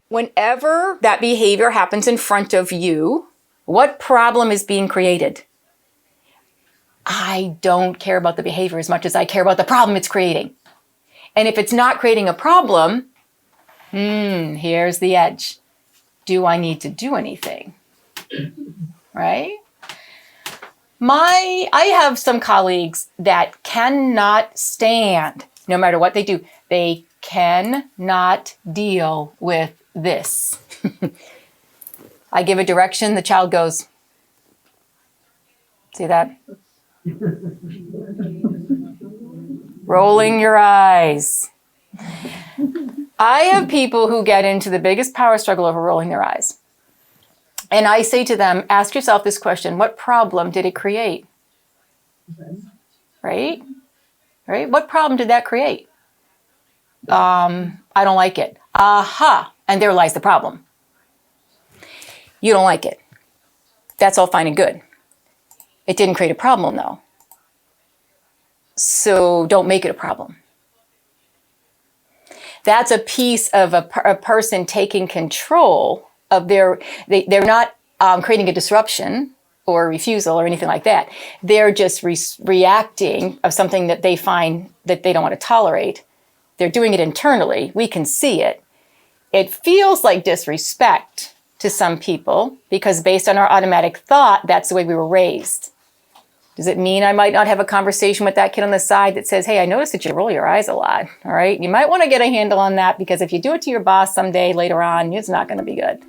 Whenever that behavior happens in front of you, what problem is being created? I don't care about the behavior as much as I care about the problem it's creating. And if it's not creating a problem, here's the edge. Do I need to do anything? Right? I have some colleagues that cannot stand, no matter what they do, they cannot deal with this. I give a direction, the child goes, see that? Rolling your eyes. I have people who get into the biggest power struggle over rolling their eyes. And I say to them, ask yourself this question, what problem did it create? Right? What problem did that create? I don't like it. Aha. And there lies the problem. You don't like it. That's all fine and good. It didn't create a problem, though. So don't make it a problem. That's a piece of a person taking control of they're not creating a disruption or a refusal or anything like that. They're just reacting of something that they find that they don't want to tolerate. They're doing it internally. We can see it. It feels like disrespect to some people because based on our automatic thought, that's the way we were raised. Does it mean I might not have a conversation with that kid on the side that says, hey, I noticed that you roll your eyes a lot, all right? You might want to get a handle on that because if you do it to your boss someday later on, it's not going to be good.